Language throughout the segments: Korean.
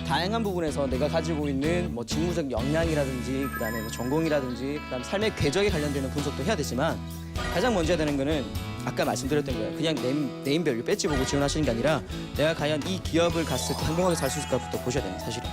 다양한 부분에서 내가 가지고 있는 뭐 직무적 역량이라든지 그다음에 뭐 전공이라든지 그다음에 삶의 궤적에 관련되는 분석도 해야 되지만 가장 먼저 해야 되는 거는 아까 말씀드렸던 거예요. 그냥 네임밸류 배지 보고 지원하시는 게 아니라 내가 과연 이 기업을 갔을 때 행복하게 살 수 있을까부터 보셔야 됩니다. 사실은.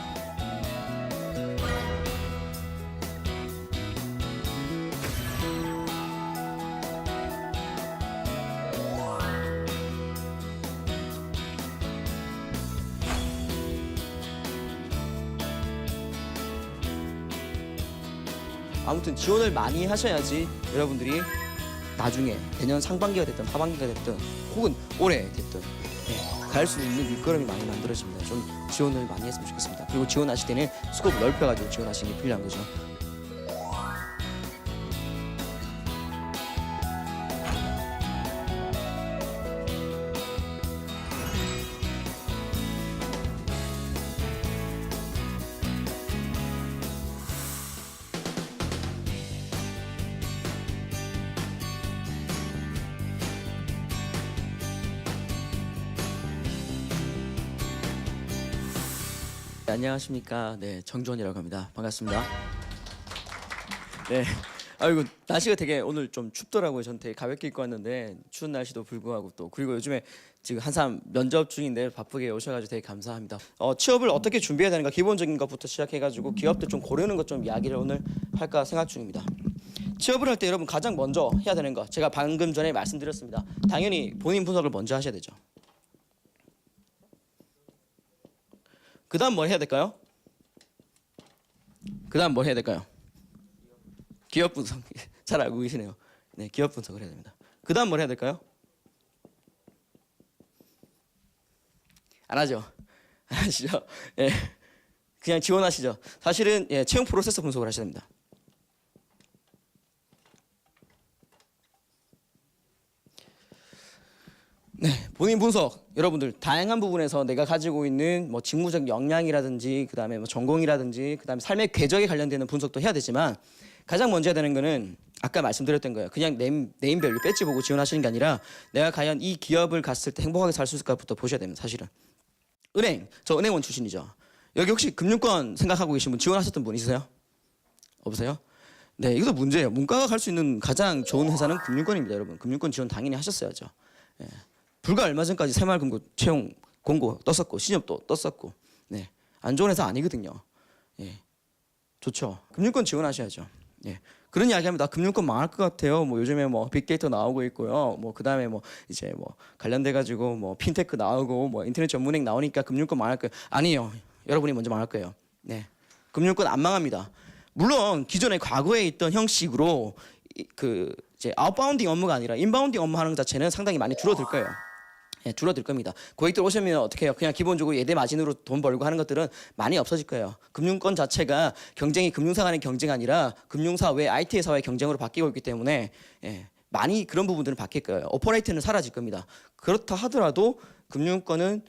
아무튼 지원을 많이 하셔야지 여러분들이 나중에 내년 상반기가 됐든 하반기가 됐든 혹은 올해 됐든 갈 수 있는 밑거름이 많이 만들어집니다. 좀 지원을 많이 했으면 좋겠습니다. 그리고 지원하실 때는 스코프 넓혀가지고 지원하시는 게 필요한 거죠. 네, 안녕하십니까. 네, 정주원이라고 합니다. 반갑습니다. 네. 아이고 날씨가 되게 오늘 좀 춥더라고요. 전 되게 가볍게 입고 왔는데 추운 날씨도 불구하고 또 그리고 요즘에 지금 한참 면접 중인데 바쁘게 오셔가지고 되게 감사합니다. 취업을 어떻게 준비해야 되는가 기본적인 것부터 시작해가지고 기업들 좀 고르는 것 좀 이야기를 오늘 할까 생각 중입니다. 취업을 할 때 여러분 가장 먼저 해야 되는 거 제가 방금 전에 말씀드렸습니다. 당연히 본인 분석을 먼저 하셔야 되죠. 그 다음 뭘 해야 될까요? 그 다음 뭘 해야 될까요? 기업 분석. 잘 알고 계시네요. 네, 기업 분석을 해야 됩니다. 그 다음 뭘 해야 될까요? 안 하죠? 안 하시죠? 예, 그냥 지원하시죠. 사실은 채용 프로세스 분석을 하셔야 됩니다. 네, 본인 분석. 여러분들 다양한 부분에서 내가 가지고 있는 뭐 직무적 역량이라든지 그다음에 뭐 전공이라든지 그다음에 삶의 궤적에 관련되는 분석도 해야 되지만 가장 먼저 해야 되는 거는 아까 말씀드렸던 거예요. 그냥 네임밸류 배지 보고 지원하시는 게 아니라 내가 과연 이 기업을 갔을 때 행복하게 살 수 있을까부터 보셔야 됩니다. 사실은. 은행, 저 은행원 출신이죠. 여기 혹시 금융권 생각하고 계신 분 지원하셨던 분 있으세요? 없으세요? 네, 이것도 문제예요. 문과가 갈 수 있는 가장 좋은 회사는 금융권입니다, 여러분. 금융권 지원 당연히 하셨어야죠. 예. 불과 얼마 전까지 새마을금고 채용 공고 떴었고 신협도 떴었고 네, 안 좋은 회사 아니거든요. 예, 좋죠. 금융권 지원하셔야죠. 예, 그런 이야기합니다. 금융권 망할 것 같아요. 뭐 요즘에 뭐 빅데이터 나오고 있고요. 뭐 그다음에 뭐 이제 뭐 관련돼 가지고 뭐 핀테크 나오고 뭐 인터넷 전문행 나오니까 금융권 망할 거예요. 아니에요. 여러분이 먼저 망할 거예요. 네, 금융권 안 망합니다. 물론 기존의 과거에 있던 형식으로 그 이제 아웃바운딩 업무가 아니라 인바운딩 업무 하는 것 자체는 상당히 많이 줄어들 거예요. 예, 줄어들 겁니다. 고객들 오시면 어떻게 해요? 그냥 기본적으로 예대 마진으로 돈 벌고 하는 것들은 많이 없어질 거예요. 금융권 자체가 경쟁이 금융사 간의 경쟁이 아니라 금융사 외 IT 회사와의 경쟁으로 바뀌고 있기 때문에 많이 그런 부분들은 바뀔 거예요. 오퍼레이트는 사라질 겁니다. 그렇다 하더라도 금융권은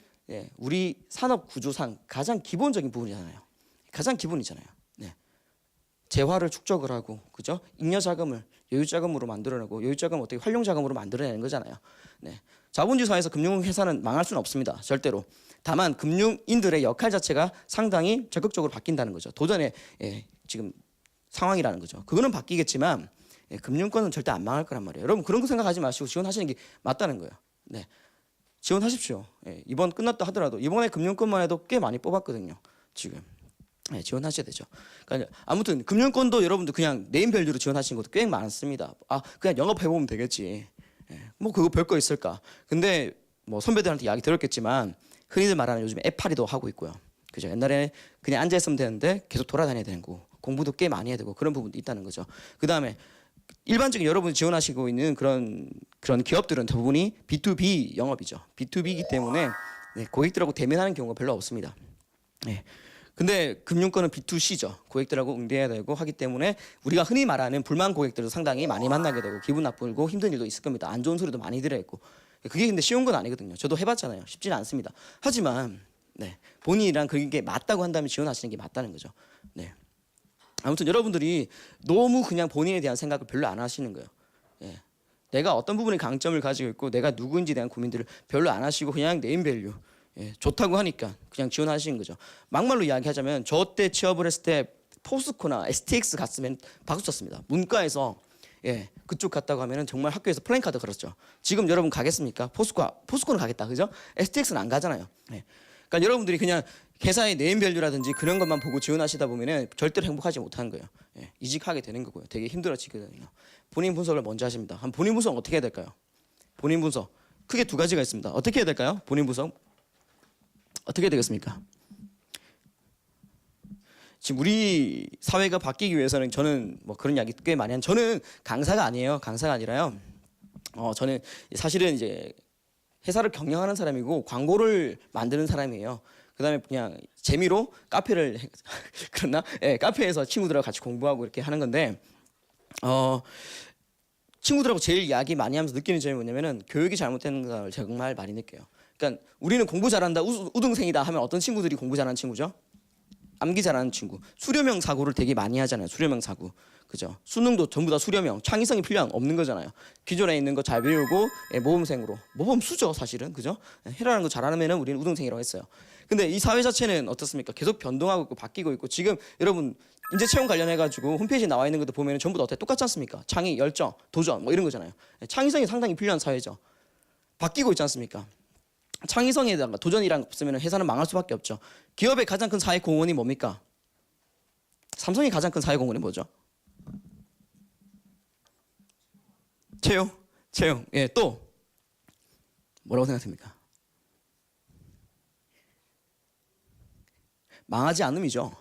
우리 산업 구조상 가장 기본적인 부분이잖아요. 가장 기본이잖아요. 재화를 축적을 하고 그죠? 잉여 자금을 여유 자금으로 만들어내고 여유 자금 어떻게 활용 자금으로 만들어내는 거잖아요. 네. 자본주의 사회에서 금융회사는 망할 수는 없습니다. 절대로. 다만 금융인들의 역할 자체가 상당히 적극적으로 바뀐다는 거죠. 도전의 지금 상황이라는 거죠. 그거는 바뀌겠지만 금융권은 절대 안 망할 거란 말이에요. 여러분 그런 거 생각하지 마시고 지원하시는 게 맞다는 거예요. 네. 지원하십시오. 이번 끝났다 하더라도 이번에 금융권만 해도 꽤 많이 뽑았거든요. 지금. 네, 지원하셔야 되죠. 그러니까 아무튼 금융권도 여러분들 그냥 네임밸류로 지원하시는 것도 꽤 많습니다. 아 그냥 영업해보면 되겠지. 뭐 그거 별거 있을까. 근데 뭐 선배들한테 이야기 들었겠지만 흔히들 말하는 요즘 애팔이도 하고 있고요. 그죠? 옛날에 그냥 앉아있으면 되는데 계속 돌아다녀야 되는 거 공부도 꽤 많이 해야 되고 그런 부분도 있다는 거죠. 그 다음에 일반적인 여러분이 지원하시고 있는 그런 기업들은 대부분이 B2B 영업이죠. B2B이기 때문에 고객들하고 대면하는 경우가 별로 없습니다. 네. 근데 금융권은 B2C죠. 고객들하고 응대해야 되고 하기 때문에 우리가 흔히 말하는 불만 고객들도 상당히 많이 만나게 되고 기분 나쁘고 힘든 일도 있을 겁니다. 안 좋은 소리도 많이 들어야 있고 그게 근데 쉬운 건 아니거든요. 저도 해봤잖아요. 쉽지는 않습니다. 하지만 본인이랑 그게 맞다고 한다면 지원하시는 게 맞다는 거죠. 네. 아무튼 여러분들이 너무 그냥 본인에 대한 생각을 별로 안 하시는 거예요. 내가 어떤 부분에 강점을 가지고 있고 내가 누구인지에 대한 고민들을 별로 안 하시고 그냥 네임밸류 예, 좋다고 하니까 그냥 지원하시는 거죠. 막말로 이야기하자면 저 때 취업을 했을 때 포스코나 STX 갔으면 박수 쳤습니다. 문과에서 예, 그쪽 갔다고 하면은 정말 학교에서 플랜카드 걸었죠. 지금 여러분 가겠습니까? 포스코는 가겠다, 그죠? STX는 안 가잖아요. 예. 그러니까 여러분들이 그냥 회사의 네임밸류라든지 그런 것만 보고 지원하시다 보면은 절대로 행복하지 못하는 거예요. 예, 이직하게 되는 거고요. 되게 힘들어지거든요. 본인 분석을 먼저 하십니다. 한 본인 분석 어떻게 해야 될까요? 본인 분석 크게 두 가지가 있습니다. 어떻게 해야 될까요? 본인 분석 어떻게 해야 되겠습니까? 지금 우리 사회가 바뀌기 위해서는 저는 뭐 그런 이야기 꽤 많이 한 저는 강사가 아니에요. 강사가 아니라요. 저는 사실은 이제 회사를 경영하는 사람이고 광고를 만드는 사람이에요. 그다음에 그냥 재미로 카페를 그렇나? 예, 카페에서 친구들하고 같이 공부하고 이렇게 하는 건데 친구들하고 제일 이야기 많이 하면서 느끼는 점이 뭐냐면은 교육이 잘못된 걸 정말 많이 느껴요. 그러니까 우리는 공부 잘한다, 우등생이다 하면 어떤 친구들이 공부 잘하는 친구죠? 암기 잘하는 친구. 수료명 사고를 되게 많이 하잖아요. 수료명 사고. 그죠? 수능도 전부 다 수료명. 창의성이 필요한 없는 거잖아요. 기존에 있는 거 잘 배우고 모범생으로. 모범수죠, 사실은. 그죠? 해라는 거 잘하면은 우리는 우등생이라고 했어요. 근데 이 사회 자체는 어떻습니까? 계속 변동하고 있고 바뀌고 있고 지금 여러분 인재 채용 관련해 가지고 홈페이지에 나와 있는 것도 보면은 전부 다 어때? 똑같지 않습니까? 창의, 열정, 도전 뭐 이런 거잖아요. 창의성이 상당히 필요한 사회죠. 바뀌고 있지 않습니까? 창의성에다가 도전이란 거 없으면 회사는 망할 수밖에 없죠. 기업의 가장 큰 사회 공헌이 뭡니까? 삼성의 가장 큰 사회 공헌이 뭐죠? 채용. 예, 또 뭐라고 생각합니까? 망하지 않음이죠.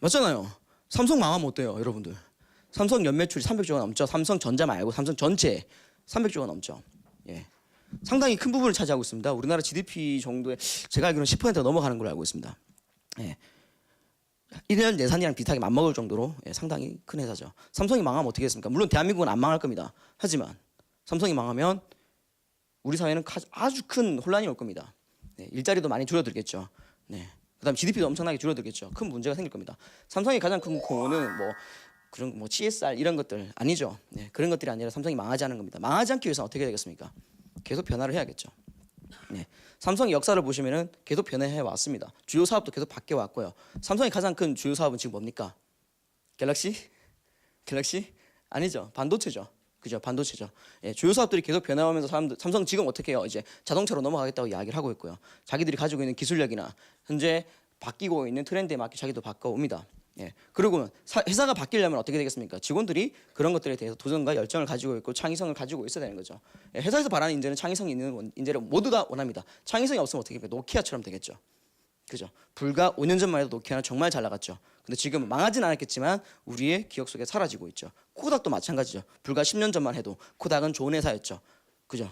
맞잖아요. 삼성 망하면 어때요, 여러분들? 삼성 연매출이 300조가 넘죠. 삼성전자 말고 삼성 전체 300조가 넘죠. 예. 상당히 큰 부분을 차지하고 있습니다. 우리나라 GDP 정도의 제가 알기로는 10%가 넘어가는 걸로 알고 있습니다. 예. 1년 예산이랑 비슷하게 맞먹을 정도로 상당히 큰 회사죠. 삼성이 망하면 어떻게 됐습니까? 물론 대한민국은 안 망할 겁니다. 하지만 삼성이 망하면 우리 사회는 아주 큰 혼란이 올 겁니다. 네, 일자리도 많이 줄어들겠죠. 네. 그다음 GDP도 엄청나게 줄어들겠죠. 큰 문제가 생길 겁니다. 삼성이 가장 큰 공헌은 뭐 그런 뭐 CSR 이런 것들 아니죠. 네, 그런 것들이 아니라 삼성이 망하지 않은 겁니다. 망하지 않기 위해서 어떻게 되겠습니까? 계속 변화를 해야겠죠. 네. 삼성의 역사를 보시면은 계속 변화해 왔습니다. 주요 사업도 계속 바뀌어 왔고요. 삼성의 가장 큰 주요 사업은 지금 뭡니까? 갤럭시? 아니죠. 반도체죠. 그죠? 반도체죠. 예, 주요 사업들이 계속 변화하면서 삼성 지금 어떻게 해요? 이제 자동차로 넘어가겠다고 이야기를 하고 있고요. 자기들이 가지고 있는 기술력이나 현재 바뀌고 있는 트렌드에 맞게 자기도 바꿔옵니다. 예. 그리고 회사가 바뀌려면 어떻게 되겠습니까? 직원들이 그런 것들에 대해서 도전과 열정을 가지고 있고 창의성을 가지고 있어야 되는 거죠. 예, 회사에서 바라는 인재는 창의성이 있는 인재를 모두 다 원합니다. 창의성이 없으면 어떻게 됩니까? 노키아처럼 되겠죠. 그죠? 불과 5년 전만 해도 노키아는 정말 잘 나갔죠. 근데 지금 망하진 않았겠지만 우리의 기억 속에 사라지고 있죠. 코닥도 마찬가지죠. 불과 10년 전만 해도 코닥은 좋은 회사였죠. 그죠?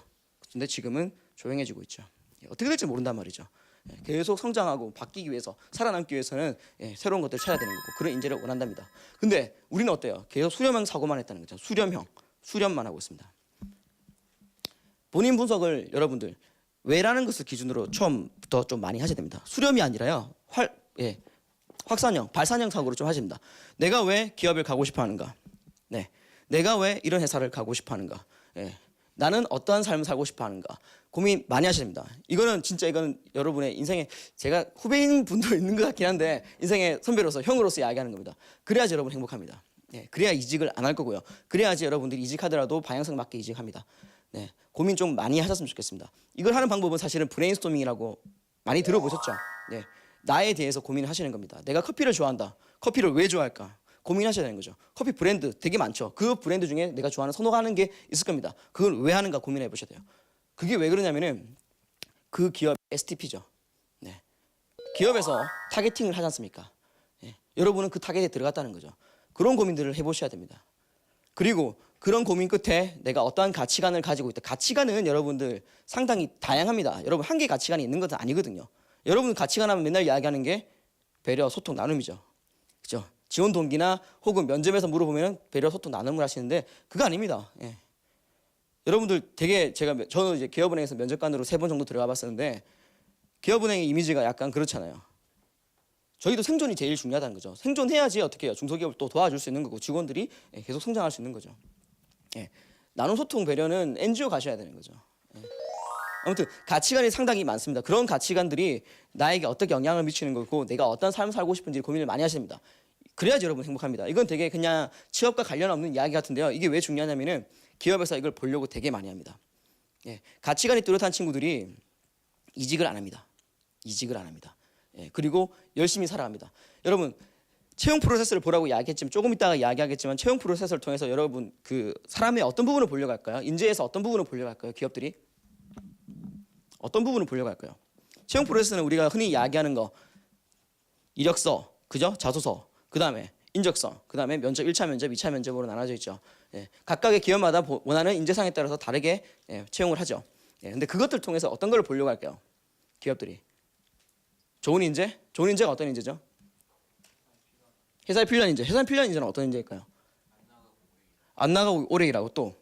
근데 지금은 조용해지고 있죠. 예, 어떻게 될지 모른단 말이죠. 계속 성장하고 바뀌기 위해서 살아남기 위해서는 새로운 것들을 찾아야 되는 거고 그런 인재를 원한답니다. 근데 우리는 어때요? 계속 수렴형 사고만 했다는 거죠. 수렴만 하고 있습니다. 본인 분석을 여러분들 왜라는 것을 기준으로 처음부터 좀 많이 하셔야 됩니다. 수렴이 아니라요. 확산형, 발산형 사고를 좀 하셔야 됩니다. 내가 왜 기업을 가고 싶어 하는가? 네. 내가 왜 이런 회사를 가고 싶어 하는가? 나는 어떠한 삶을 살고 싶어 하는가? 고민 많이 하셔야 됩니다. 이거는 여러분의 인생에 제가 후배인 분도 있는 것 같긴 한데 인생의 선배로서 형으로서 이야기하는 겁니다. 그래야지 여러분 행복합니다. 네, 그래야 이직을 안 할 거고요. 그래야지 여러분들이 이직하더라도 방향성 맞게 이직합니다. 네, 고민 좀 많이 하셨으면 좋겠습니다. 이걸 하는 방법은 사실은 브레인스토밍이라고 많이 들어보셨죠? 네, 나에 대해서 고민을 하시는 겁니다. 내가 커피를 좋아한다. 커피를 왜 좋아할까? 고민하셔야 되는 거죠. 커피 브랜드 되게 많죠. 그 브랜드 중에 내가 좋아하는 선호하는 게 있을 겁니다. 그걸 왜 하는가 고민해 보셔야 돼요. 그게 왜 그러냐면은 그 기업 STP죠. 네. 기업에서 타겟팅을 하지 않습니까? 네. 여러분은 그 타겟에 들어갔다는 거죠. 그런 고민들을 해보셔야 됩니다. 그리고 그런 고민 끝에 내가 어떠한 가치관을 가지고 있다. 가치관은 여러분들 상당히 다양합니다. 여러분 한 개의 가치관이 있는 것은 아니거든요. 여러분 가치관 하면 맨날 이야기하는 게 배려, 소통, 나눔이죠. 그죠? 지원 동기나 혹은 면접에서 물어보면 배려, 소통, 나눔을 하시는데 그거 아닙니다. 예. 여러분들 되게 저는 이제 기업은행에서 면접관으로 3번 정도 들어가 봤었는데 기업은행의 이미지가 약간 그렇잖아요. 저희도 생존이 제일 중요하다는 거죠. 생존해야지 어떻게 해요. 중소기업을 또 도와줄 수 있는 거고 직원들이 계속 성장할 수 있는 거죠. 예. 나눔, 소통, 배려는 NGO 가셔야 되는 거죠. 예. 아무튼 가치관이 상당히 많습니다. 그런 가치관들이 나에게 어떻게 영향을 미치는 거고 내가 어떤 삶을 살고 싶은지 고민을 많이 하십니다. 그래야지 여러분 행복합니다. 이건 되게 그냥 취업과 관련 없는 이야기 같은데요. 이게 왜 중요하냐면은 기업에서 이걸 보려고 되게 많이 합니다. 예, 가치관이 뚜렷한 친구들이 이직을 안 합니다. 이직을 안 합니다. 예, 그리고 열심히 살아갑니다. 여러분 채용 프로세스를 보라고 이야기했지만 조금 이따가 이야기하겠지만 채용 프로세스를 통해서 여러분 그 사람의 어떤 부분을 보려고 할까요? 인재에서 어떤 부분을 보려고 할까요? 기업들이 어떤 부분을 보려고 할까요? 채용 프로세스는 우리가 흔히 이야기하는 거 이력서, 그죠? 자소서, 그 다음에 인적성, 그 다음에 면접 1차 면접, 2차 면접으로 나눠져 있죠. 예, 각각의 기업마다 원하는 인재상에 따라서 다르게 채용을 하죠. 예, 근데 그것들 통해서 어떤 걸 보려고 할까요? 기업들이 좋은 인재? 좋은 인재가 어떤 인재죠? 회사에 필요한 인재. 회사에 필요한 인재는 어떤 인재일까요? 안 나가고 오래 일하고 또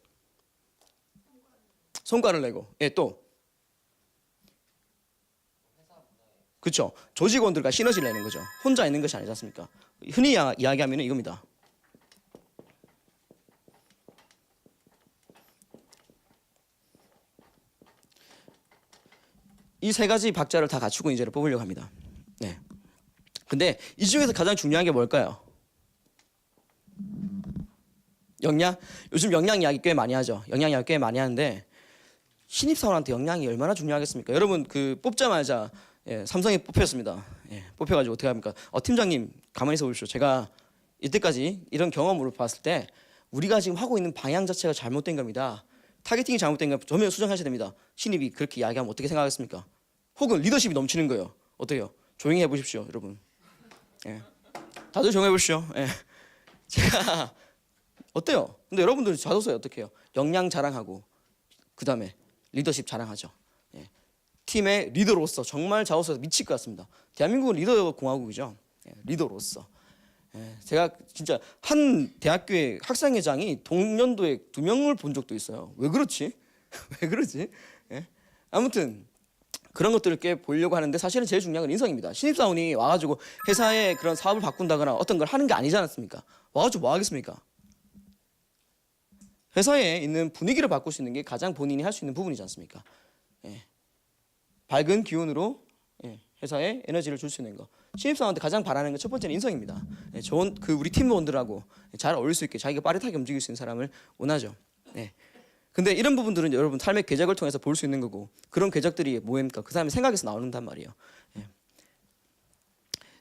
성과를 내고 또 그렇죠. 조직원들과 시너지를 내는 거죠. 혼자 있는 것이 아니지 않습니까? 흔히 이야기하면 이겁니다. 이 세 가지 박자를 다 갖추고 인재를 뽑으려고 합니다. 네. 근데 이 중에서 가장 중요한 게 뭘까요? 역량? 요즘 역량 이야기 꽤 많이 하죠. 역량 이야기 꽤 많이 하는데 신입사원한테 역량이 얼마나 중요하겠습니까? 여러분 그 뽑자마자 삼성이 뽑혔습니다. 뽑혀가지고 어떻게 합니까? 팀장님 가만히 있어 보십시오. 제가 이때까지 이런 경험으로 봤을 때 우리가 지금 하고 있는 방향 자체가 잘못된 겁니다. 타겟팅이 잘못된 거 전면 수정하셔야 됩니다. 신입이 그렇게 이야기하면 어떻게 생각하겠습니까? 혹은 리더십이 넘치는 거예요. 어때요? 조용히 해보십시오, 여러분. 다들 조용히 해보십시오. 제가 어때요? 근데 여러분들 자소서에 어떻게 해요? 역량 자랑하고 그 다음에 리더십 자랑하죠. 팀의 리더로서 정말 자소서에서 미칠 것 같습니다. 대한민국은 리더 공화국이죠. 리더로서. 제가 진짜 한 대학교의 학생회장이 동년도에 2명을 본 적도 있어요. 왜 그렇지? 왜 그러지? 아무튼 그런 것들을 꽤 보려고 하는데 사실은 제일 중요한 건 인성입니다. 신입사원이 와가지고 회사에 그런 사업을 바꾼다거나 어떤 걸 하는 게 아니지 않습니까? 와가지고 뭐 하겠습니까? 회사에 있는 분위기를 바꿀 수 있는 게 가장 본인이 할 수 있는 부분이지 않습니까? 밝은 기운으로 회사에 에너지를 줄 수 있는 거. 신입사원한테 가장 바라는 건 첫 번째는 인성입니다. 좋은 그 우리 팀원들하고 잘 어울릴 수 있게 자기가 빠릿하게 움직일 수 있는 사람을 원하죠. 근데 이런 부분들은 여러분 삶의 궤적을 통해서 볼 수 있는 거고 그런 궤적들이 뭐입니까? 그 사람의 생각에서 나오는단 말이에요.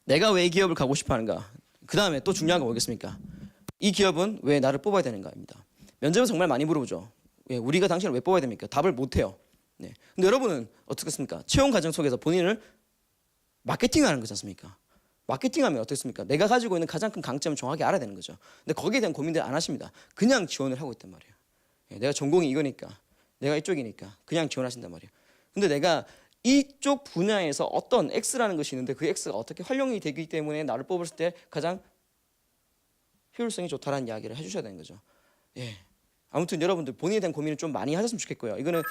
내가 왜 이 기업을 가고 싶어 하는가? 그 다음에 또 중요한 거 뭐겠습니까? 이 기업은 왜 나를 뽑아야 되는가입니다. 면접은 정말 많이 물어보죠. 우리가 당신을 왜 뽑아야 됩니까? 답을 못 해요. 근데 여러분은 어떻겠습니까? 채용 과정 속에서 본인을 마케팅하는 거지 않습니까? 마케팅하면 어떻습니까? 내가 가지고 있는 가장 큰 강점을 정확히 알아야 되는 거죠. 근데 거기에 대한 고민들 안 하십니다. 그냥 지원을 하고 있단 말이에요. 내가 전공이 이거니까, 내가 이쪽이니까 그냥 지원하신단 말이에요. 근데 내가 이쪽 분야에서 어떤 X라는 것이 있는데 그 X가 어떻게 활용이 되기 때문에 나를 뽑았을 때 가장 효율성이 좋다라는 이야기를 해주셔야 되는 거죠. 아무튼 여러분들 본인에 대한 고민을 좀 많이 하셨으면 좋겠고요. 이거는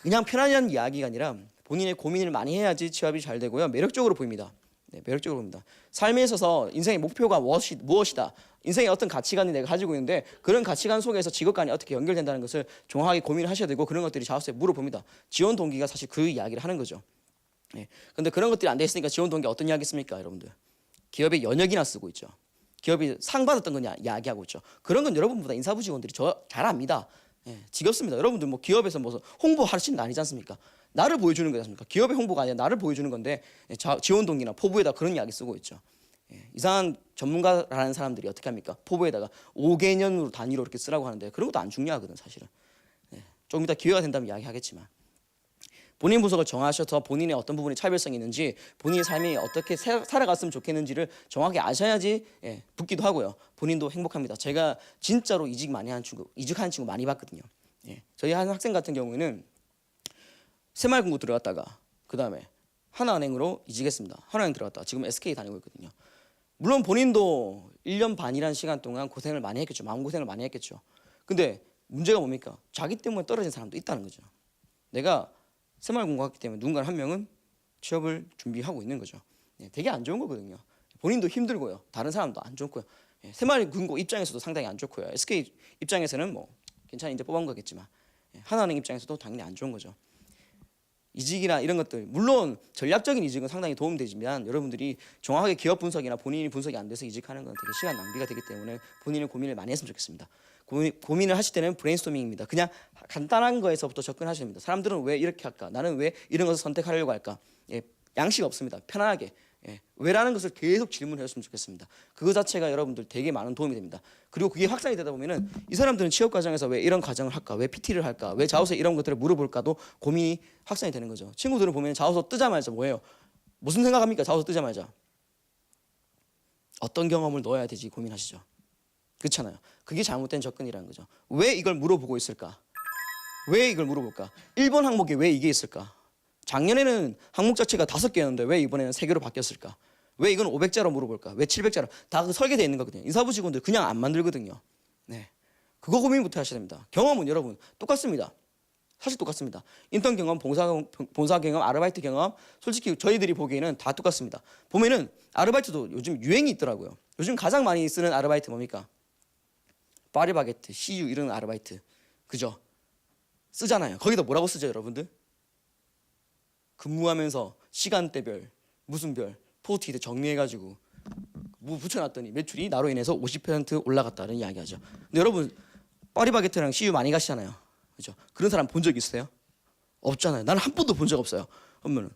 그냥 편안한 이야기가 아니라 본인의 고민을 많이 해야지 취업이 잘 되고요. 매력적으로 보입니다. 매력적으로 보입니다. 삶에 있어서 인생의 목표가 무엇이다. 인생의 어떤 가치관이 내가 가지고 있는데 그런 가치관 속에서 직업관이 어떻게 연결된다는 것을 정확하게 고민을 하셔야 되고 그런 것들이 자소서에 물어봅니다. 지원 동기가 사실 그 이야기를 하는 거죠. 근데 그런 것들이 안 돼 있으니까 지원 동기 어떤 이야기 있습니까, 여러분들? 기업의 연역이나 쓰고 있죠. 기업이 상 받았던 거냐 이야기하고 있죠. 그런 건 여러분보다 인사부 직원들이 잘 압니다. 지겹습니다. 여러분들 뭐 기업에서 뭐 홍보하시는 거 아니지 않습니까? 나를 보여주는 거지 않습니까? 기업의 홍보가 아니라 나를 보여주는 건데 지원 동기나 포부에다 그런 이야기 쓰고 있죠. 이상한 전문가라는 사람들이 어떻게 합니까? 포부에다가 5개년으로 단위로 이렇게 쓰라고 하는데 그런 것도 안 중요하거든 사실은. 조금 이따 기회가 된다면 이야기하겠지만 본인 분석을 정하셔서 본인의 어떤 부분에 차별성이 있는지 본인의 삶이 어떻게 살아갔으면 좋겠는지를 정확히 아셔야지 붙기도 하고요. 본인도 행복합니다. 제가 진짜로 이직하는 친구 많이 봤거든요. 저희 한 학생 같은 경우에는 새마을금고 들어갔다가 그 다음에 하나은행으로 이직했습니다. 하나은행 들어갔다가 지금 SK 다니고 있거든요. 물론 본인도 1년 반이라는 시간 동안 고생을 많이 했겠죠. 마음고생을 많이 했겠죠. 근데 문제가 뭡니까? 자기 때문에 떨어진 사람도 있다는 거죠. 내가 새마을금고 갔기 때문에 누군가 한 명은 취업을 준비하고 있는 거죠. 되게 안 좋은 거거든요. 본인도 힘들고요. 다른 사람도 안 좋고요. 새마을금고 입장에서도 상당히 안 좋고요. SK 입장에서는 뭐 괜찮아 이제 뽑은 거겠지만 하나은행 입장에서도 당연히 안 좋은 거죠. 이직이나 이런 것들, 물론 전략적인 이직은 상당히 도움되지만 여러분들이 정확하게 기업 분석이나 본인이 분석이 안 돼서 이직하는 건 되게 시간 낭비가 되기 때문에 본인은 고민을 많이 했으면 좋겠습니다. 고민을 하실 때는 브레인스토밍입니다. 그냥 간단한 거에서부터 접근하셔야 됩니다. 사람들은 왜 이렇게 할까? 나는 왜 이런 것을 선택하려고 할까? 예, 양식 없습니다. 편안하게. 예, 왜라는 것을 계속 질문했으면 좋겠습니다. 그거 자체가 여러분들 되게 많은 도움이 됩니다. 그리고 그게 확산이 되다 보면은 이 사람들은 취업 과정에서 왜 이런 과정을 할까? 왜 PT를 할까? 왜 자소서에 이런 것들을 물어볼까도 고민이 확산이 되는 거죠. 친구들은 보면 자소서 뜨자마자 뭐예요? 무슨 생각합니까? 자소서 뜨자마자 어떤 경험을 넣어야 되지 고민하시죠. 그렇잖아요. 그게 잘못된 접근이라는 거죠. 왜 이걸 물어보고 있을까? 왜 이걸 물어볼까? 1번 항목에 왜 이게 있을까? 작년에는 항목 자체가 5개였는데 왜 이번에는 3개로 바뀌었을까? 왜 이건 500자로 물어볼까? 왜 700자로? 다 그 설계되어 있는 거거든요. 인사부 직원들 그냥 안 만들거든요. 네, 그거 고민부터 하셔야 됩니다. 경험은 여러분 똑같습니다. 사실 똑같습니다. 인턴 경험, 본사 경험, 아르바이트 경험, 솔직히 저희들이 보기에는 다 똑같습니다. 보면은 아르바이트도 요즘 유행이 있더라고요. 요즘 가장 많이 쓰는 아르바이트 뭡니까? 파리바게트, CU 이런 아르바이트, 그죠? 쓰잖아요. 거기다 뭐라고 쓰죠, 여러분들? 근무하면서 시간대별, 무슨 별, 포스트잇에 정리해가지고 뭐 붙여놨더니 매출이 나로 인해서 50% 올라갔다는 이야기하죠. 근데 여러분 파리바게트랑 CU 많이 가시잖아요, 그죠? 그런 사람 본 적 있어요? 없잖아요. 나는 한 번도 본 적 없어요. 그러면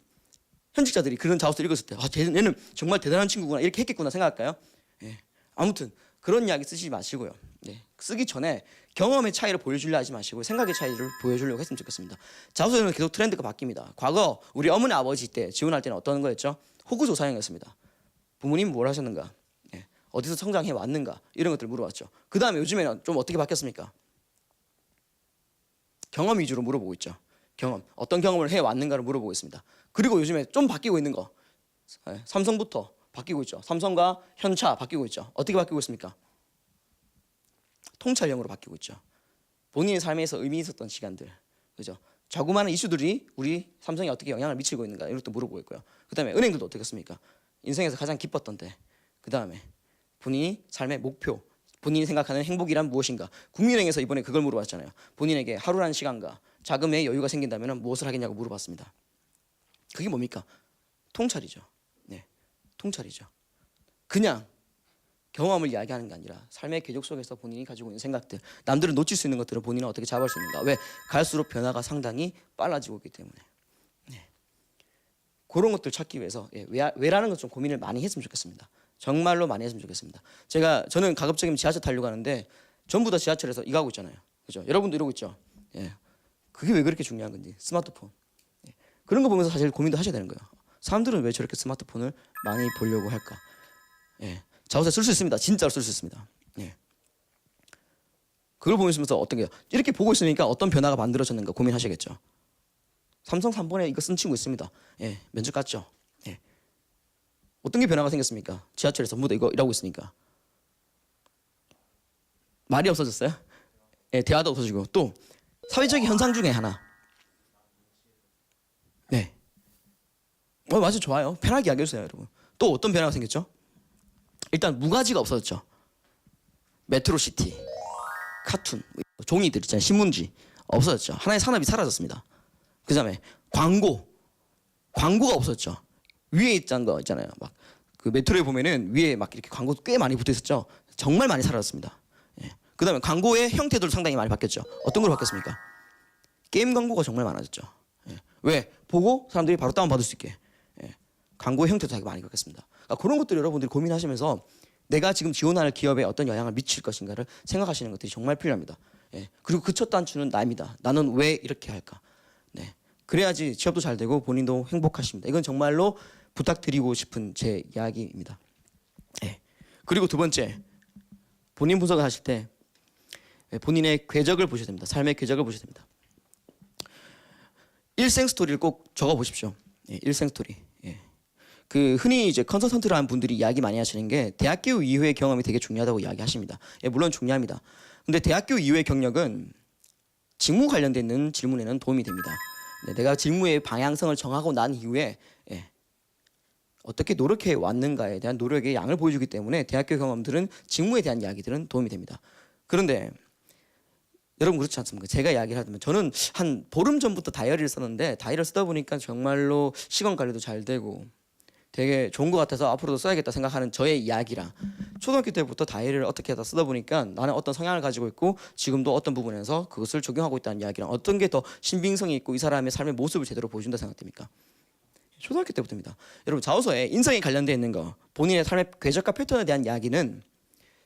현직자들이 그런 자소서 읽었을 때, 얘는 정말 대단한 친구구나 이렇게 했겠구나 생각할까요? 예. 아무튼 그런 이야기 쓰지 마시고요. 네. 쓰기 전에 경험의 차이를 보여주려 하지 마시고 생각의 차이를 보여주려고 했으면 좋겠습니다. 자소서는 계속 트렌드가 바뀝니다. 과거 우리 어머니 아버지 때 지원할 때는 어떤 거였죠? 호구조사형이었습니다. 부모님 뭘 하셨는가? 네. 어디서 성장해 왔는가? 이런 것들을 물어봤죠. 그 다음에 요즘에는 좀 어떻게 바뀌었습니까? 경험 위주로 물어보고 있죠. 경험, 어떤 경험을 해왔는가를 물어보고 있습니다. 그리고 요즘에 좀 바뀌고 있는 거, 네. 삼성부터 바뀌고 있죠. 삼성과 현차 바뀌고 있죠. 어떻게 바뀌고 있습니까? 통찰형으로 바뀌고 있죠. 본인의 삶에서 의미 있었던 시간들, 그죠? 자그마한 이슈들이 우리 삼성에 어떻게 영향을 미치고 있는가 이런 것도 물어보고 있고요. 그다음에 은행들도 어떻겠습니까? 인생에서 가장 기뻤던 때, 그다음에 본인이 삶의 목표, 본인이 생각하는 행복이란 무엇인가? 국민은행에서 이번에 그걸 물어봤잖아요. 본인에게 하루라는 시간과 자금의 여유가 생긴다면 무엇을 하겠냐고 물어봤습니다. 그게 뭡니까? 통찰이죠. 네, 통찰이죠. 그냥 경험을 이야기하는 게 아니라 삶의 궤적 속에서 본인이 가지고 있는 생각들, 남들은 놓칠 수 있는 것들을 본인은 어떻게 잡을 수 있는가? 왜? 갈수록 변화가 상당히 빨라지고 있기 때문에. 네. 그런 것들 찾기 위해서 왜라는 것 좀 고민을 많이 했으면 좋겠습니다. 정말로 많이 했으면 좋겠습니다. 저는 가급적이면 지하철 타려고 하는데 전부 다 지하철에서 이거 하고 있잖아요. 그죠? 여러분도 이러고 있죠. 예. 그게 왜 그렇게 중요한 건지. 스마트폰. 예. 그런 거 보면서 사실 고민도 하셔야 되는 거예요. 사람들은 왜 저렇게 스마트폰을 많이 보려고 할까? 예. 자소서에 쓸 수 있습니다. 진짜로 쓸 수 있습니다. 예. 그걸 보면서 어떤 게 이렇게 보고 있으니까 어떤 변화가 만들어졌는가 고민하셔야겠죠. 삼성 3번에 이거 쓴 친구 있습니다. 예, 면접 갔죠. 예. 어떤 게 변화가 생겼습니까? 지하철에서 전부 다 이거 일하고 있으니까. 말이 없어졌어요? 예, 대화도 없어지고 또 사회적 현상 중에 하나. 네. 맞아, 좋아요. 편하게 이야기해 주세요, 여러분. 또 어떤 변화가 생겼죠? 일단 무가지가 없어졌죠. 메트로시티, 카툰, 종이들 있잖아요. 신문지 없어졌죠. 하나의 산업이 사라졌습니다. 그다음에 광고가 없어졌죠. 위에 있던 거 있잖아요. 막 그 메트로에 보면은 위에 막 이렇게 광고 꽤 많이 붙어 있었죠. 정말 많이 사라졌습니다. 예. 그다음에 광고의 형태도 상당히 많이 바뀌었죠. 어떤 걸로 바뀌었습니까? 게임 광고가 정말 많아졌죠. 예. 왜? 보고 사람들이 바로 다운 받을 수 있게. 예. 광고의 형태도 되게 많이 바뀌었습니다. 그러니까 그런 것들 여러분들이 고민하시면서 내가 지금 지원하는 기업에 어떤 영향을 미칠 것인가를 생각하시는 것들이 정말 필요합니다. 예. 그리고 그 첫 단추는 나입니다. 나는 왜 이렇게 할까? 네. 그래야지 취업도 잘 되고 본인도 행복하십니다. 이건 정말로 부탁드리고 싶은 제 이야기입니다. 예. 그리고 두 번째, 본인 분석을 하실 때 본인의 궤적을 보셔야 됩니다. 삶의 궤적을 보셔야 됩니다. 일생 스토리를 꼭 적어 보십시오. 예. 일생 스토리. 예. 그 흔히 이제 컨설턴트라는 분들이 이야기 많이 하시는 게 대학교 이후의 경험이 되게 중요하다고 이야기하십니다. 예, 물론 중요합니다. 근데 대학교 이후의 경력은 직무 관련돼 있는 질문에는 도움이 됩니다. 네, 내가 직무의 방향성을 정하고 난 이후에 어떻게 노력해 왔는가에 대한 노력의 양을 보여주기 때문에 대학교 경험들은 직무에 대한 이야기들은 도움이 됩니다. 그런데 여러분 그렇지 않습니까? 제가 이야기를 하면 저는 한 보름 전부터 다이어리를 썼는데 다이어리를 쓰다 보니까 정말로 시간 관리도 잘 되고 되게 좋은 것 같아서 앞으로도 써야겠다 생각하는 저의 이야기랑 초등학교 때부터 다이어리를 어떻게 하다 쓰다 보니까 나는 어떤 성향을 가지고 있고 지금도 어떤 부분에서 그것을 적용하고 있다는 이야기랑 어떤 게 더 신빙성이 있고 이 사람의 삶의 모습을 제대로 보여준다 생각됩니까? 초등학교 때부터입니다. 여러분 자오서에 인성에 관련되어 있는 거 본인의 삶의 궤적과 패턴에 대한 이야기는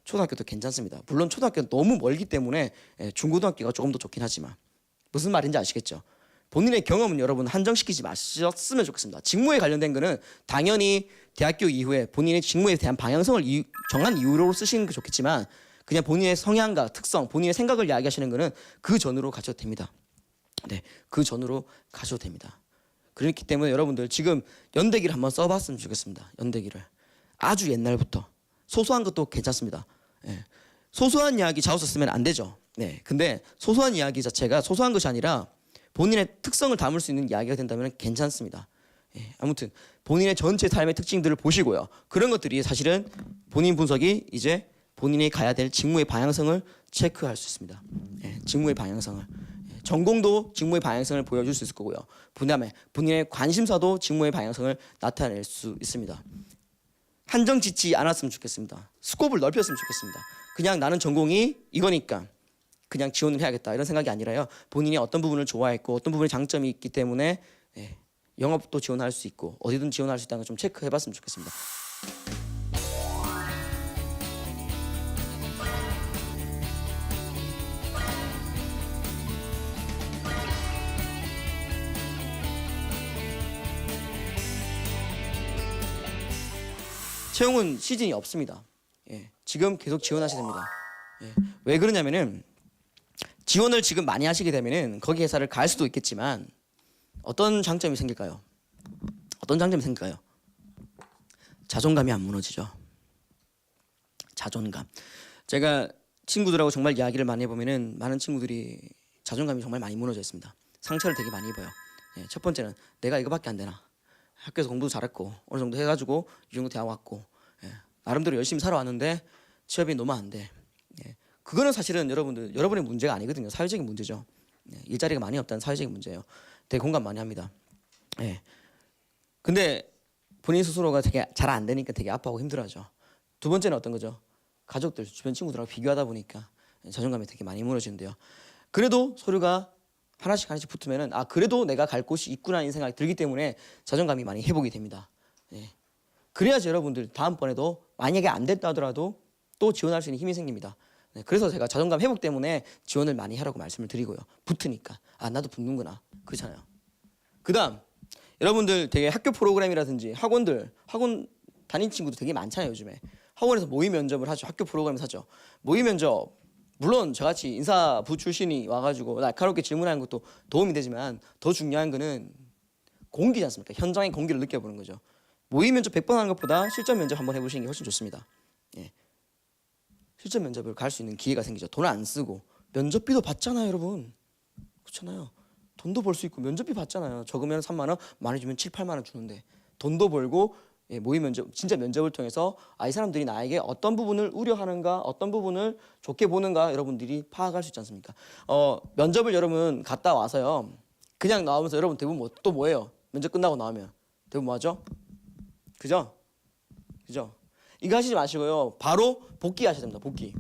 초등학교도 괜찮습니다. 물론 초등학교는 너무 멀기 때문에 중고등학교가 조금 더 좋긴 하지만 무슨 말인지 아시겠죠? 본인의 경험은 여러분 한정시키지 마셨으면 좋겠습니다. 직무에 관련된 거는 당연히 대학교 이후에 본인의 직무에 대한 방향성을 정한 이유로 쓰시는 게 좋겠지만 그냥 본인의 성향과 특성, 본인의 생각을 이야기하시는 거는 그 전으로 가셔도 됩니다. 네, 그 전으로 가셔도 됩니다. 그렇기 때문에 여러분들 지금 연대기를 한번 써봤으면 좋겠습니다. 연대기를 아주 옛날부터 소소한 것도 괜찮습니다. 네. 소소한 이야기 자오서 쓰면 안 되죠. 네, 근데 소소한 이야기 자체가 소소한 것이 아니라 본인의 특성을 담을 수 있는 이야기가 된다면 괜찮습니다. 예, 아무튼 본인의 전체 삶의 특징들을 보시고요. 그런 것들이 사실은 본인 분석이 이제 본인이 가야 될 직무의 방향성을 체크할 수 있습니다. 예, 직무의 방향성을. 예, 전공도 직무의 방향성을 보여줄 수 있을 거고요. 그다음에 본인의 관심사도 직무의 방향성을 나타낼 수 있습니다. 한정 짓지 않았으면 좋겠습니다. 스코프를 넓혔으면 좋겠습니다. 그냥 나는 전공이 이거니까 그냥 지원을 해야겠다 이런 생각이 아니라요. 본인이 어떤 부분을 좋아했고 어떤 부분에 장점이 있기 때문에 영업도 지원할 수 있고 어디든 지원할 수 있다는 걸 좀 체크해봤으면 좋겠습니다. 채용은 시즌이 없습니다. 지금 계속 지원하셔야 됩니다. 왜 그러냐면은 지원을 지금 많이 하시게 되면은 거기 회사를 갈 수도 있겠지만 어떤 장점이 생길까요? 어떤 장점이 생길까요? 자존감이 안 무너지죠. 자존감. 제가 친구들하고 정말 이야기를 많이 해보면은 많은 친구들이 자존감이 정말 많이 무너져 있습니다. 상처를 되게 많이 입어요. 첫 번째는 내가 이거밖에 안 되나? 학교에서 공부도 잘했고 어느 정도 해가지고 이 정도 대학 왔고 나름대로 열심히 살아왔는데 취업이 너무 안 돼. 그거는 사실은 여러분의 문제가 아니거든요. 사회적인 문제죠. 일자리가 많이 없다는 사회적인 문제예요. 되게 공감 많이 합니다. 근데 본인 스스로가 되게 잘 안 되니까 되게 아파하고 힘들어하죠. 두 번째는 어떤 거죠? 가족들, 주변 친구들하고 비교하다 보니까 자존감이 되게 많이 무너지는데요. 그래도 서류가 하나씩 붙으면은 그래도 내가 갈 곳이 있구나라는 생각이 들기 때문에 자존감이 많이 회복이 됩니다. 그래야지 여러분들 다음번에도 만약에 안 됐다 하더라도 또 지원할 수 있는 힘이 생깁니다. 그래서 제가 자존감 회복 때문에 지원을 많이 하라고 말씀을 드리고요. 붙으니까 나도 붙는구나 그렇잖아요. 그다음 여러분들 되게 학교 프로그램이라든지 학원 다닌 친구도 되게 많잖아요. 요즘에 학원에서 모의 면접을 하죠. 학교 프로그램에서 하죠. 모의 면접 물론 저같이 인사부 출신이 와가지고 날카롭게 질문하는 것도 도움이 되지만 더 중요한 거는 공기지 않습니까? 현장의 공기를 느껴보는 거죠. 모의 면접 100번 하는 것보다 실전 면접 한번 해보시는 게 훨씬 좋습니다. 실전 면접을 갈 수 있는 기회가 생기죠. 돈을 안 쓰고 면접비도 받잖아요, 여러분. 그렇잖아요. 돈도 벌 수 있고 면접비 받잖아요. 적으면 3만 원, 많이 주면 7, 8만 원 주는데 돈도 벌고 모의 면접, 진짜 면접을 통해서 이 사람들이 나에게 어떤 부분을 우려하는가, 어떤 부분을 좋게 보는가 여러분들이 파악할 수 있지 않습니까? 면접을 여러분 갔다 와서요. 그냥 나오면서 여러분 대부분 또 뭐예요? 면접 끝나고 나오면 대부분 뭐 하죠? 그죠? 이거 하시지 마시고요. 바로 복귀하셔야 됩니다. 복귀.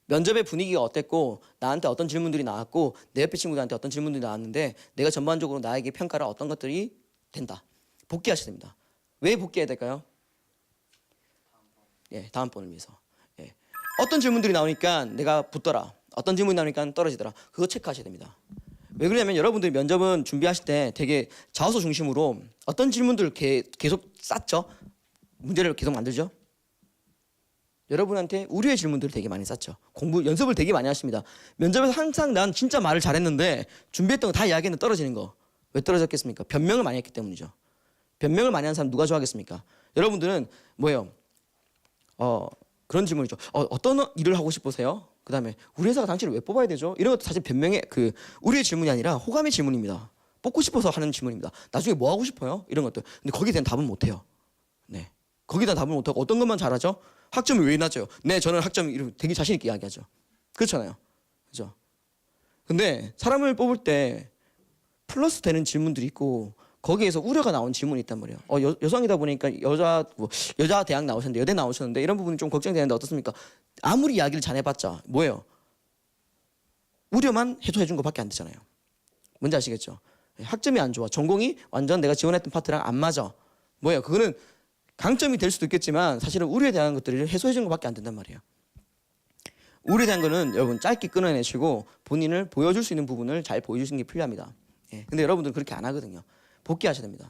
면접의 분위기가 어땠고 나한테 어떤 질문들이 나왔고 내 옆에 친구들한테 어떤 질문들이 나왔는데 내가 전반적으로 나에게 평가를 어떤 것들이 된다. 복귀하셔야 됩니다. 왜 복귀해야 될까요? 다음번을 위해서. 어떤 질문들이 나오니까 내가 붙더라. 어떤 질문이 나오니까 떨어지더라. 그거 체크하셔야 됩니다. 왜 그러냐면 여러분들이 면접은 준비하실 때 되게 자소서 중심으로 어떤 질문들을 계속 쌓죠. 문제를 계속 만들죠. 여러분한테 우려의 질문들을 되게 많이 쌓죠. 연습을 되게 많이 하십니다. 면접에서 항상 난 진짜 말을 잘했는데 준비했던 거 다 이야기했는데 떨어지는 거. 왜 떨어졌겠습니까? 변명을 많이 했기 때문이죠. 변명을 많이 한 사람 누가 좋아하겠습니까? 여러분들은 뭐예요? 그런 질문이죠. 어떤 일을 하고 싶으세요? 그다음에 우리 회사가 당신을 왜 뽑아야 되죠? 이런 것도 사실 변명의 우리의 질문이 아니라 호감의 질문입니다. 뽑고 싶어서 하는 질문입니다. 나중에 뭐 하고 싶어요? 이런 것들. 근데 거기에 대한 답은 못 해요. 거기다 답을 못 하고 어떤 것만 잘하죠? 학점이 왜 낮아요? 저는 학점이 되게 자신 있게 이야기하죠. 그렇잖아요. 그죠? 근데 사람을 뽑을 때 플러스 되는 질문들이 있고 거기에서 우려가 나온 질문이 있단 말이에요. 여성이다 보니까 여자 대학 나오셨는데 여대 나오셨는데 이런 부분이 좀 걱정되는데 어떻습니까? 아무리 이야기를 잘해봤자 뭐예요? 우려만 해소해 준 것밖에 안 되잖아요. 뭔지 아시겠죠? 학점이 안 좋아. 전공이 완전 내가 지원했던 파트랑 안 맞아. 뭐예요? 그거는 강점이 될 수도 있겠지만 사실은 우려에 대한 것들을 해소해 준 것밖에 안 된단 말이에요. 우려에 대한 거는 여러분 짧게 끊어내시고 본인을 보여줄 수 있는 부분을 잘 보여주시는 게 필요합니다. 근데 여러분들은 그렇게 안 하거든요. 복귀하셔야 됩니다.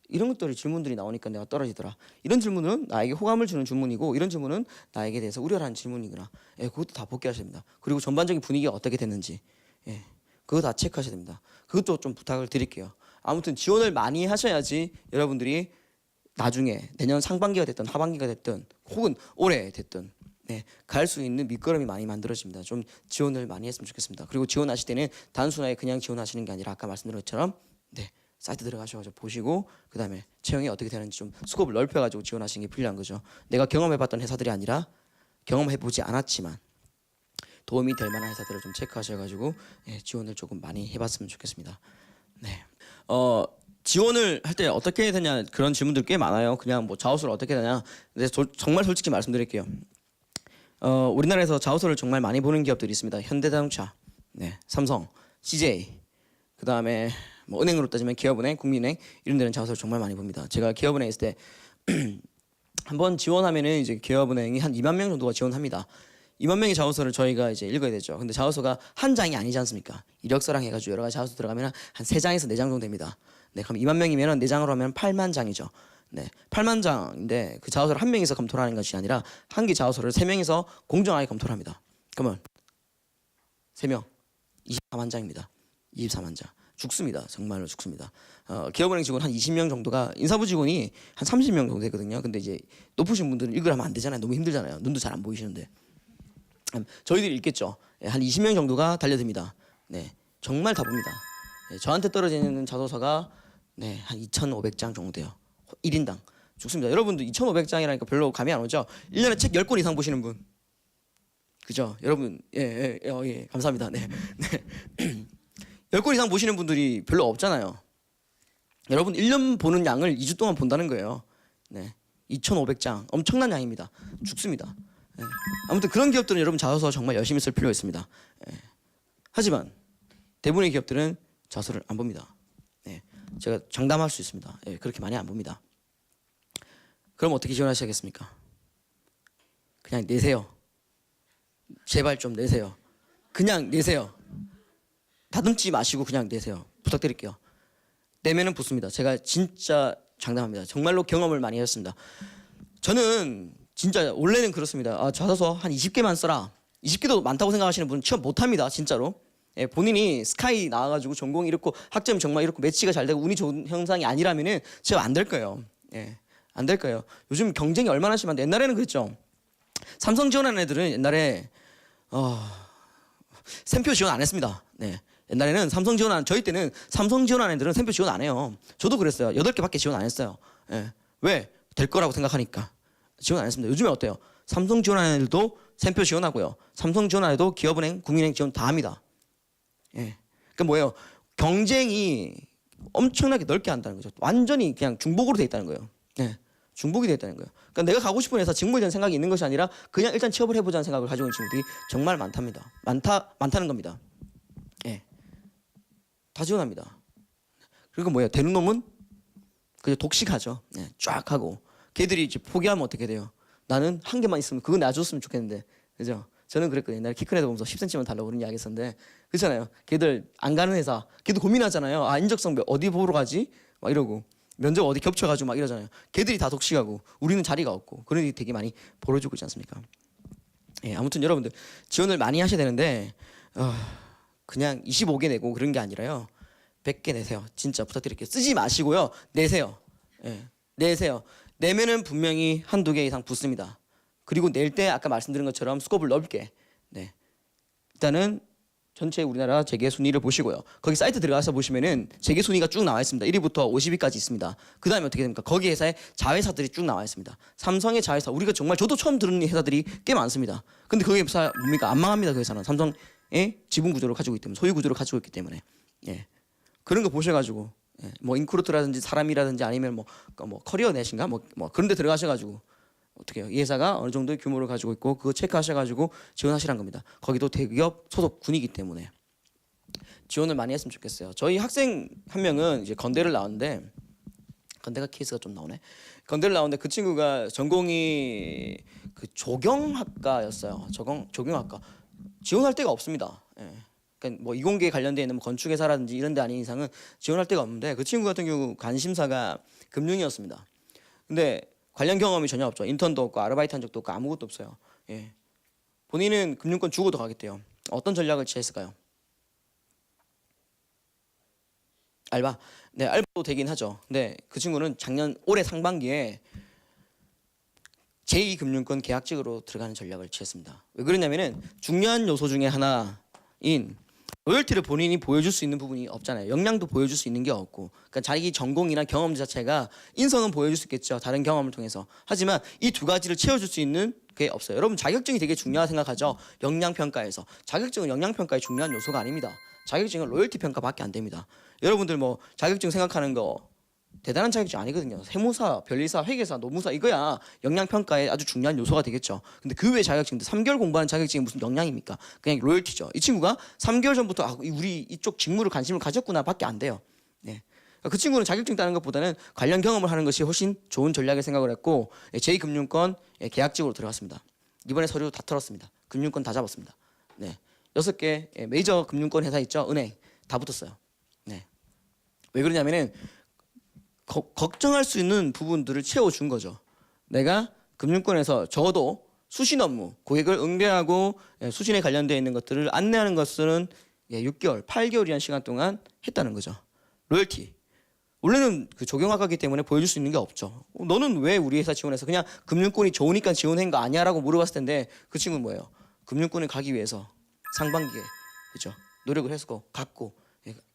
이런 것들이 질문들이 나오니까 내가 떨어지더라. 이런 질문은 나에게 호감을 주는 질문이고 이런 질문은 나에게 대해서 우려하는 질문이구나. 그것도 다 복귀하셔야 됩니다. 그리고 전반적인 분위기가 어떻게 됐는지 그거 다 체크하셔야 됩니다. 그것도 좀 부탁을 드릴게요. 아무튼 지원을 많이 하셔야지 여러분들이 나중에 내년 상반기가 됐든 하반기가 됐든 혹은 올해 됐든 갈 수 있는 밑거름이 많이 만들어집니다. 좀 지원을 많이 했으면 좋겠습니다. 그리고 지원하실 때는 단순하게 그냥 지원하시는 게 아니라 아까 말씀드린 것처럼 사이트 들어가셔서 보시고 그 다음에 채용이 어떻게 되는지 좀 스코프를 넓혀가지고 지원하시는 게 필요한 거죠. 내가 경험해봤던 회사들이 아니라 경험해보지 않았지만 도움이 될 만한 회사들을 좀 체크하셔가지고 지원을 조금 많이 해봤으면 좋겠습니다. 지원을 할 때 어떻게 해야 되냐 그런 질문들 꽤 많아요. 그냥 뭐 자소서를 어떻게 해야 되냐. 근데 정말 솔직히 말씀드릴게요. 우리나라에서 자소서를 정말 많이 보는 기업들이 있습니다. 현대자동차, 삼성, CJ, 그 다음에 뭐 은행으로 따지면 기업은행, 국민은행 이런 데는 자소서를 정말 많이 봅니다. 제가 기업은행에 있을 때 한번 지원하면은 이제 기업은행이 한 2만 명 정도가 지원합니다. 2만 명의 자소서를 저희가 이제 읽어야 되죠. 근데 자소서가 한 장이 아니지 않습니까? 이력서랑 해가지고 여러 가지 자소서 들어가면 한 3장에서 4장 정도 됩니다. 그럼 2만 명이면 4장으로 하면 8만 장이죠. 8만 장인데 그 자소서를 한 명이서 검토를 하는 것이 아니라 한 개 자소서를 3명이서 공정하게 검토를 합니다. 그러면 3명 24만 장입니다. 24만 장. 죽습니다. 정말로 죽습니다. 기업은행 직원 한 20명 정도가 인사부 직원이 한 30명 정도 되거든요. 근데 이제 높으신 분들은 읽으라면 안 되잖아요. 너무 힘들잖아요. 눈도 잘 안 보이시는데. 저희들이 읽겠죠. 한 20명 정도가 달려듭니다. 정말 다 봅니다. 저한테 떨어지는 자소서가 한 2,500장 정도 돼요. 1인당. 죽습니다. 여러분도 2,500장이라니까 별로 감이 안 오죠? 1년에 책 10권 이상 보시는 분. 그죠? 여러분, 감사합니다. 10권 이상 보시는 분들이 별로 없잖아요. 여러분 1년 보는 양을 2주 동안 본다는 거예요. 2,500장. 엄청난 양입니다. 죽습니다. 아무튼 그런 기업들은 여러분 자소서 정말 열심히 쓸 필요가 있습니다. 하지만 대부분의 기업들은 자소서를 안 봅니다. 제가 장담할 수 있습니다. 그렇게 많이 안 봅니다. 그럼 어떻게 지원하셔야겠습니까? 그냥 내세요. 제발 좀 내세요. 그냥 내세요. 다듬지 마시고 그냥 내세요. 부탁드릴게요. 내면은 붙습니다. 제가 진짜 장담합니다. 정말로 경험을 많이 했습니다. 저는 진짜 원래는 그렇습니다. 자소서 한 20개만 써라. 20개도 많다고 생각하시는 분은 취업 못합니다. 진짜로. 본인이 스카이 나와가지고 전공이 이렇고 학점이 정말 이렇고 매치가 잘 되고 운이 좋은 형상이 아니라면은 취업 안 될 거예요. 안 될 거예요. 요즘 경쟁이 얼마나 심한데 옛날에는 그랬죠. 삼성 지원하는 애들은 옛날에 샘표 지원 안 했습니다. 옛날에는 삼성 지원한 저희 때는 삼성 지원하는 애들은 샘표 지원 안 해요. 저도 그랬어요. 8개밖에 지원 안 했어요. 왜? 될 거라고 생각하니까 지원 안 했습니다. 요즘에 어때요? 삼성 지원하는 애들도 샘표 지원하고요. 삼성 지원하는 애도 기업은행, 국민은행 지원 다 합니다. 그러니까 뭐예요? 경쟁이 엄청나게 넓게 한다는 거죠. 완전히 그냥 중복으로 돼 있다는 거예요. 중복이 돼 있다는 거예요. 그러니까 내가 가고 싶은 회사 직무에 대한 생각이 있는 것이 아니라 그냥 일단 취업을 해보자는 생각을 가지고 있는 친구들이 정말 많다는 겁니다. 다 지원합니다. 그리고 뭐예요? 되는 놈은 그냥 독식하죠. 쫙 하고 걔들이 이제 포기하면 어떻게 돼요? 나는 한 개만 있으면 그거 놔줬으면 좋겠는데, 그죠? 저는 그랬거든요. 옛날에 키 큰 애들 보면서 10cm만 달라고 그런 이야기 했었는데, 그렇잖아요. 걔들 안 가는 회사, 걔도 고민하잖아요. 인적성 어디 보러 가지? 막 이러고 면접 어디 겹쳐가지고 막 이러잖아요. 걔들이 다 독식하고 우리는 자리가 없고 그런 일이 되게 많이 벌어지고 있지 않습니까? 아무튼 여러분들 지원을 많이 하셔야 되는데 그냥 25개 내고 그런 게 아니라요. 100개 내세요. 진짜 부탁드릴게요. 쓰지 마시고요. 내세요. 내세요. 내면은 분명히 한두 개 이상 붙습니다. 그리고 낼 때 아까 말씀드린 것처럼 스코프를 넓게. 일단은 전체 우리나라 재계 순위를 보시고요. 거기 사이트 들어가서 보시면은 재계 순위가 쭉 나와 있습니다. 1위부터 50위까지 있습니다. 그 다음에 어떻게 됩니까? 거기 회사의 자회사들이 쭉 나와 있습니다. 삼성의 자회사, 우리가 정말 저도 처음 들은 회사들이 꽤 많습니다. 근데 그 회사 뭡니까? 안 망합니다. 그 회사는. 삼성 지분 구조를 가지고 있기 때문에 소유 구조를 가지고 있기 때문에 예. 그런 거 보셔가지고 예. 뭐 인크루트라든지 사람이라든지 아니면 뭐 커리어 넷인가 뭐 그런 데 들어가셔가지고 어떻게 해요? 이 회사가 어느 정도의 규모를 가지고 있고 그거 체크하셔가지고 지원하시란 겁니다. 거기도 대기업 소속군이기 때문에 지원을 많이 했으면 좋겠어요. 저희 학생 한 명은 이제 건대를 나왔는데 건대가 케이스가 좀 나오네. 건대를 나왔는데 그 친구가 전공이 그 조경학과였어요. 조경학과 지원할 데가 없습니다. 예. 그러니까 뭐 이공계에 관련돼 있는 뭐 건축회사라든지 이런 데 아닌 이상은 지원할 데가 없는데 그 친구 같은 경우 관심사가 금융이었습니다. 근데 관련 경험이 전혀 없죠. 인턴도 없고 아르바이트 한 적도 없고 아무것도 없어요. 예. 본인은 금융권 주고도 가겠대요. 어떤 전략을 취했을까요? 알바? 네, 알바도 되긴 하죠. 근데 그 친구는 올해 상반기에 제2금융권 계약직으로 들어가는 전략을 취했습니다. 왜 그러냐면은 중요한 요소 중에 하나인 로열티를 본인이 보여줄 수 있는 부분이 없잖아요. 역량도 보여줄 수 있는 게 없고, 그러니까 자기 전공이나 경험 자체가 인성은 보여줄 수 있겠죠. 다른 경험을 통해서. 하지만 이 두 가지를 채워줄 수 있는 게 없어요. 여러분 자격증이 되게 중요하다 생각하죠. 역량 평가에서 자격증은 역량 평가의 중요한 요소가 아닙니다. 자격증은 로열티 평가밖에 안 됩니다. 여러분들 뭐 자격증 생각하는 거 대단한 자격증 아니거든요. 세무사, 변리사, 회계사, 노무사 이거야 역량 평가에 아주 중요한 요소가 되겠죠. 근데 그 외 자격증들 3개월 공부하는 자격증이 무슨 역량입니까? 그냥 로열티죠. 이 친구가 3개월 전부터 우리 이쪽 직무를 관심을 가졌구나밖에 안 돼요. 네. 그 친구는 자격증 따는 것보다는 관련 경험을 하는 것이 훨씬 좋은 전략을 생각을 했고 제2금융권 계약직으로 들어갔습니다. 이번에 서류 다 털었습니다. 금융권 다 잡았습니다. 네. 6개 메이저 금융권 회사 있죠. 은행 다 붙었어요. 네. 왜 그러냐면은 걱정할 수 있는 부분들을 채워준 거죠. 내가 금융권에서 적어도 수신 업무, 고객을 응대하고 수신에 관련되어 있는 것들을 안내하는 것은 6개월, 8개월이라는 시간 동안 했다는 거죠. 로열티. 원래는 그 조경학과이기 때문에 보여줄 수 있는 게 없죠. 너는 왜 우리 회사 지원해서 그냥 금융권이 좋으니까 지원한 거 아니야? 라고 물어봤을 텐데 그 친구는 뭐예요? 금융권에 가기 위해서 상반기에 그죠? 노력을 했고 갔고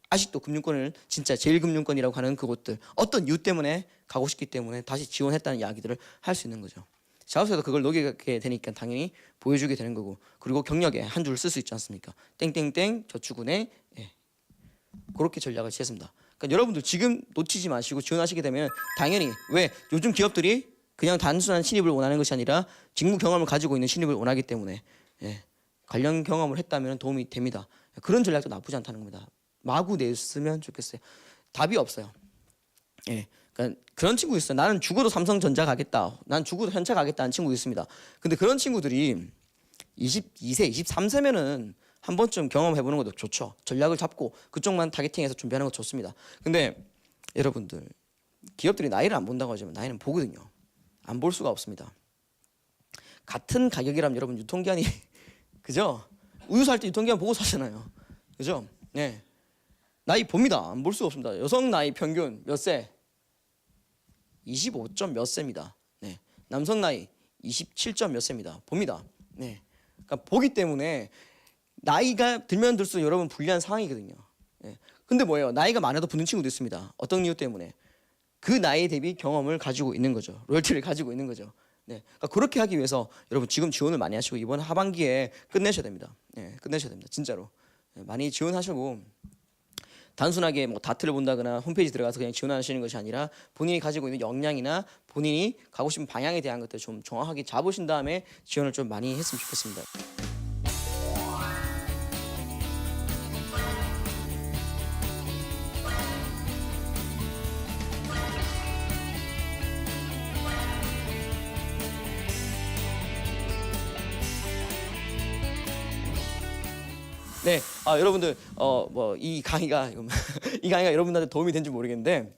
아직도 금융권을 진짜 제1금융권이라고 하는 그곳들 어떤 이유 때문에 가고 싶기 때문에 다시 지원했다는 이야기들을 할 수 있는 거죠. 자소서에도 그걸 녹이게 되니까 당연히 보여주게 되는 거고 그리고 경력에 한 줄 쓸 수 있지 않습니까? 땡땡땡 저축은행 그렇게 전략을 취했습니다. 그러니까 여러분들 지금 놓치지 마시고 지원하시게 되면 당연히 왜 요즘 기업들이 그냥 단순한 신입을 원하는 것이 아니라 직무 경험을 가지고 있는 신입을 원하기 때문에 관련 경험을 했다면 도움이 됩니다. 그런 전략도 나쁘지 않다는 겁니다. 마구 냈으면 좋겠어요. 답이 없어요. 그러니까 그런 친구 있어요. 나는 죽어도 삼성전자 가겠다. 난 죽어도 현차 가겠다는 친구 있습니다. 근데 그런 친구들이 22세, 23세면은 한 번쯤 경험해보는 것도 좋죠. 전략을 잡고 그쪽만 타겟팅해서 준비하는 거 좋습니다. 근데 여러분들 기업들이 나이를 안 본다고 하지만 나이는 보거든요. 안 볼 수가 없습니다. 같은 가격이라면 여러분 유통기한이 그죠? 우유 살 때 유통기한 보고 사잖아요. 그죠? 네. 나이 봅니다. 안 볼 수가 없습니다. 여성 나이 평균 몇 세? 25점 몇 세입니다. 네. 남성 나이 27점 몇 세입니다. 봅니다. 네. 그러니까 보기 때문에 나이가 들면 들수록 여러분 불리한 상황이거든요. 네. 근데 뭐예요? 나이가 많아도 붙는 친구도 있습니다. 어떤 이유 때문에? 그 나이 대비 경험을 가지고 있는 거죠. 로열티를 가지고 있는 거죠. 네. 그러니까 그렇게 하기 위해서 여러분 지금 지원을 많이 하시고 이번 하반기에 끝내셔야 됩니다. 네. 끝내셔야 됩니다. 진짜로. 네. 많이 지원하시고 단순하게 뭐 다트를 본다거나 홈페이지 들어가서 그냥 지원하시는 것이 아니라 본인이 가지고 있는 역량이나 본인이 가고 싶은 방향에 대한 것들 좀 정확하게 잡으신 다음에 지원을 좀 많이 했으면 좋겠습니다. 네, 여러분들 뭐 이 강의가 이 강의가 여러분들한테 도움이 된지 모르겠는데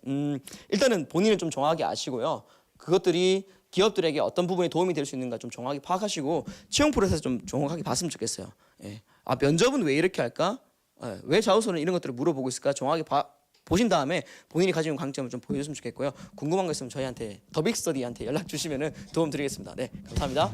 일단은 본인은 좀 정확하게 아시고요. 그것들이 기업들에게 어떤 부분에 도움이 될 수 있는가 좀 정확하게 파악하시고 채용 프로세스 좀 정확하게 봤으면 좋겠어요. 예. 면접은 왜 이렇게 할까? 왜 자소서는 이런 것들을 물어보고 있을까? 정확하게 보신 다음에 본인이 가지고 있는 강점을 좀 보여줬으면 좋겠고요. 궁금한 거 있으면 저희한테 더빅스터디한테 연락 주시면 도움 드리겠습니다. 네, 감사합니다.